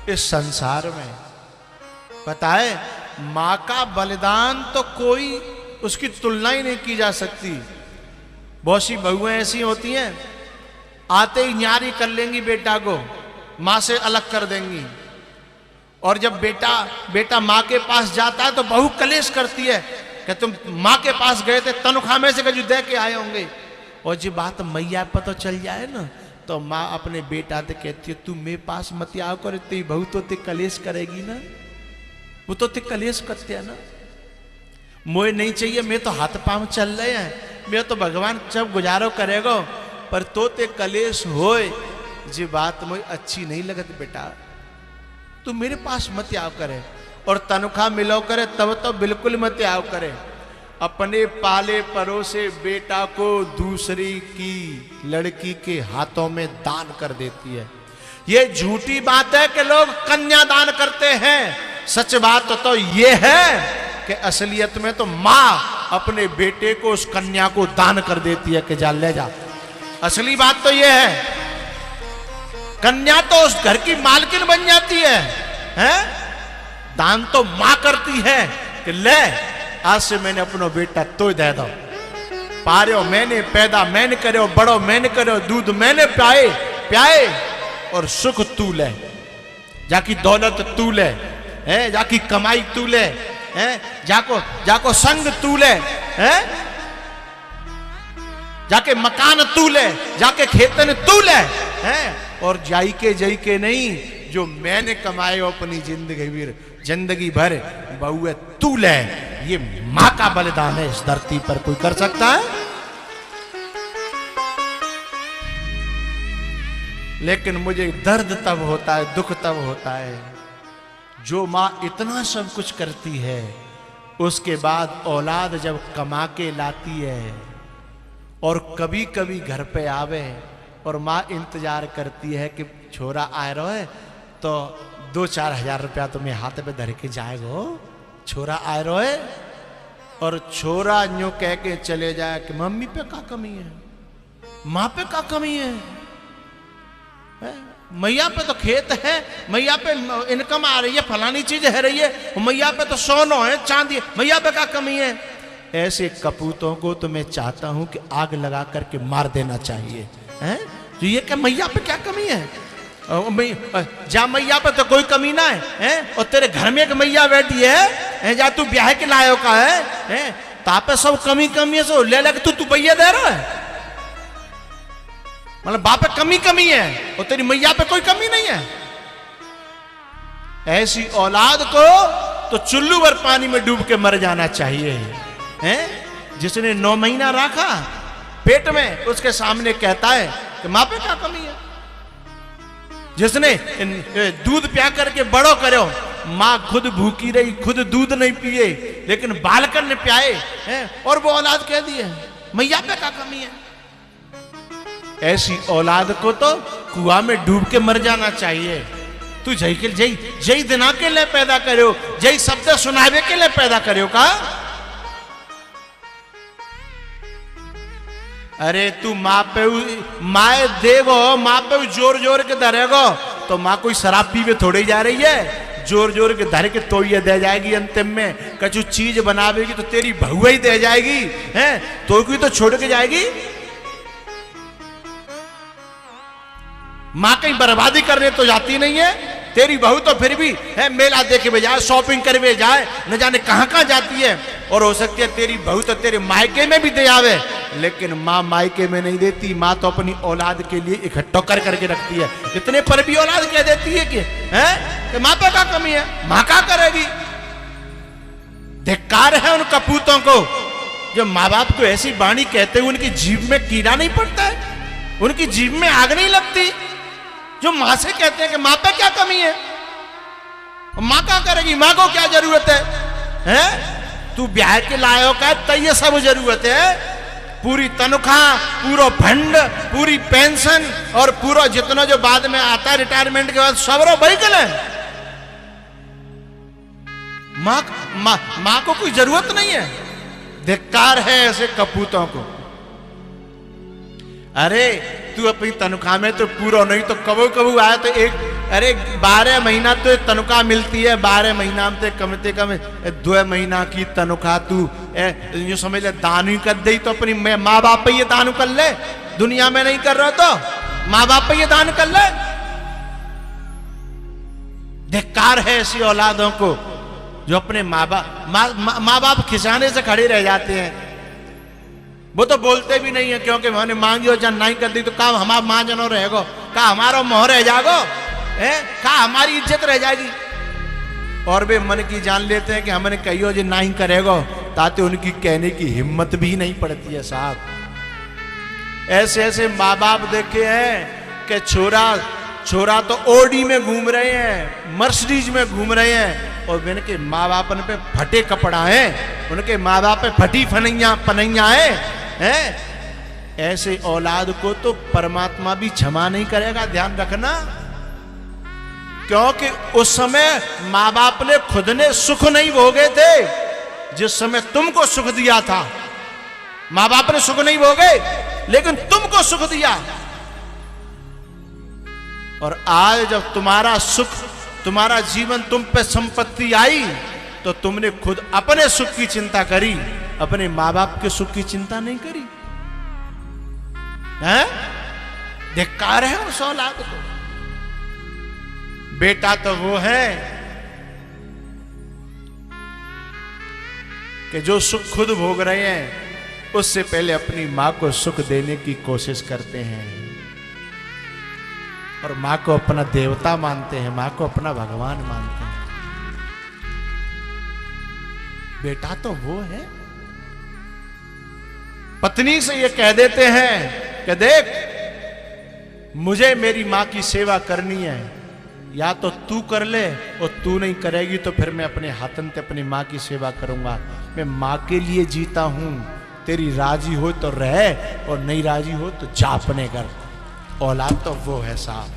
इस संसार में। पता है, मां का बलिदान तो कोई उसकी तुलना ही नहीं की जा सकती। बहुत सी बहुएं ऐसी होती हैं, आते ही न्यारी कर लेंगी बेटा को, मां से अलग कर देंगी। और जब बेटा मां के पास जाता है तो बहू कलेश करती है कि तुम मां के पास गए थे, तनख्वाह में से कजू दे के आए होंगे। और जो बात मैया पर तो चल जाए ना, तो माँ अपने बेटा से कहती है, तू मेरे पास मत आओ कर, तेरी बहू तो ते कलेश करेगी ना, वो तो ते कलेश करते है ना। मोए नहीं चाहिए, मैं तो हाथ पांव चल रहे हैं, मैं तो भगवान सब गुजारो करेगो, पर तो ते कलेश होए, जी बात मुझे अच्छी नहीं लगत बेटा, तू मेरे पास मत आओ करे। और तनख्वाह मिलो करे तब तो बिल्कुल मत आओ करे। अपने पाले परोसे बेटा को दूसरी की लड़की के हाथों में दान कर देती है। ये झूठी बात है कि लोग कन्यादान करते हैं। सच बात तो ये है कि असलियत में तो मां अपने बेटे को, उस कन्या को दान कर देती है कि जा ले जा। असली बात तो ये है, कन्या तो उस घर की मालकिन बन जाती है, हैं? दान तो मां करती है कि ले, आज से मैंने अपना बेटा तो दे दो, पारो मैंने पैदा मैंने करो, बड़ो मैंने करो, दूध मैंने प्याए और सुख तू ले, जाकी दौलत तू ले, हैं? जाकी कमाई तू ले, हैं? जाको संग तू ले, हैं? जाके मकान तू ले, जाके खेतन तू ले, हैं? और जाई के नहीं, जो मैंने कमाए अपनी जिंदगी भर बहुए तू ले। ये मां का बलिदान है, इस धरती पर कोई कर सकता है? लेकिन मुझे दर्द तब होता है, दुख तब होता है, जो मां इतना सब कुछ करती है, उसके बाद औलाद जब कमा के लाती है और कभी कभी घर पे आवे और मां इंतजार करती है कि छोरा आ रहा है तो 2-4 हजार रुपया तुम्हें हाथ पे धर के जाएगो, छोरा आ रहा है, और छोरा यूं कह के चले जाए कि मम्मी पे क्या कमी है, मां पे क्या कमी है? मैया पे तो खेत है, मैया पे इनकम आ रही है, फलानी चीज है रही है, मैया पे तो सोना है, चांदी है, मैया पे क्या कमी है? ऐसे कपूतों को तो मैं चाहता हूं कि आग लगा करके मार देना चाहिए, हैं? तो ये क्या मैया पे क्या कमी है? जा मैया पे तो कोई कमी ना है, और तेरे घर में एक मैया बैठी है, जा तू ब्याह के लायो का है, तापे सब कमी है, सो ले लग तू भैया दे रहा है, मतलब बाप पे कमी है और तेरी मैया पे कोई कमी नहीं है। ऐसी औलाद को तो चुल्लू भर पानी में डूब के मर जाना चाहिए, हैं? जिसने 9 महीना रखा पेट में, उसके सामने कहता है कि मां पे क्या कमी है? जिसने दूध पिया करके बड़ो करो, मां खुद भूखी रही, खुद दूध नहीं पिए, लेकिन बालकन ने पियाए, हैं? और वो औलाद कह दी है मैया पे क्या कमी है? ऐसी औलाद को तो कुआं में डूब के मर जाना चाहिए। तू जय दिना के लिए पैदा करो, जय शब्द सुनावे के लिए पैदा करो का? अरे तू माँ देगो, माँ पे जोर के धरेगो, तो माँ कोई शराब पीवे थोड़ी जा रही है, जोर के धर के तो ये दे जाएगी। अंतिम में कछु चीज बनावेगी तो तेरी बहू ही दे जाएगी, हैं? तो कोई तो छोड़ के जाएगी। माँ कहीं बर्बादी करने तो जाती नहीं है, तेरी बहू तो फिर भी है मेला देखे में जाए, शॉपिंग करे जाए, न जाने कहां जाती है। और हो सकती है तेरी बहू तो तेरे मायके में भी दे आवे, लेकिन माँ मायके में नहीं देती। माँ तो अपनी औलाद के लिए इकट्ठा करके रखती है। इतने पर भी औलाद कह देती है कि माँ पे क्या कमी है, माँ क्या करेगी? धिक्कार है उन कपूतों को जो माँ बाप को ऐसी वाणी कहते हुए उनकी जीभ में कीड़ा नहीं पड़ता है, उनकी जीभ में आग नहीं लगती, जो मां से कहते हैं कि मां पे क्या कमी है, मां क्या करेगी, मां को क्या जरूरत है, हैं? तू ब्याह के लायो का तय ये सब जरूरत है, पूरी तनख्वाह, पूरा फंड, पूरी पेंशन और पूरा जितना जो बाद में आता है रिटायरमेंट के बाद सब व्हीकल है। मां को कोई जरूरत नहीं है। धिक्कार है ऐसे कपूतों को। अरे तू अपनी तनख्वाह में तो पूरा नहीं तो कबू आया तो अरे 12 महीना तो तनख्वाह मिलती है, 12 महीना में कम से कम 2 महीना की तनख्वाह तू यूं समझ ले दान ही कर दे तो अपनी माँ बाप पे ये दान कर ले। दुनिया में नहीं कर रहा तो माँ बाप पे ये दान कर ले। धिक्कार है ऐसी औलादों को जो अपने माँ बाप खिसाने से खड़े रह जाते हैं। वो तो बोलते भी नहीं है क्योंकि मैंने मांगी और जन नहीं कर दी तो काम हमारा माँ जनो रहेगो, का हमारा मोह रह जागो है, का हमारी इज्जत रह जाएगी। और वे मन की जान लेते हैं कि हमने कहियो जो नहीं करेगो, ताते उनकी कहने की हिम्मत भी नहीं पड़ती है साहब। ऐसे ऐसे माँ बाप देखे हैं कि छोरा तो ओडी में घूम रहे हैं, मर्सिडीज में घूम रहे हैं, और उनके माँ बाप पे फटे कपड़ा है, उनके माँ बाप पे फटी पनैया है। ऐसे औलाद को तो परमात्मा भी क्षमा नहीं करेगा, ध्यान रखना। क्योंकि उस समय माँ बाप ने खुद ने सुख नहीं भोगे थे जिस समय तुमको सुख दिया था। माँ बाप ने सुख नहीं भोगे लेकिन तुमको सुख दिया। और आज जब तुम्हारा सुख, तुम्हारा जीवन तुम पे संपत्ति आई तो तुमने खुद अपने सुख की चिंता करी, अपने माँ बाप के सुख की चिंता नहीं करी है। धिक्कार है उस औलाद को। बेटा तो वो है कि जो सुख खुद भोग रहे हैं उससे पहले अपनी मां को सुख देने की कोशिश करते हैं और मां को अपना देवता मानते हैं, मां को अपना भगवान मानते हैं। बेटा तो वो है। पत्नी से ये कह देते हैं कि देख मुझे मेरी मां की सेवा करनी है, या तो तू कर ले और तू नहीं करेगी तो फिर मैं अपने हाथन से अपनी मां की सेवा करूंगा। मैं मां के लिए जीता हूं, तेरी राजी हो तो रह और नहीं राजी हो तो जा अपने घर। औलाद तो वो है साहब।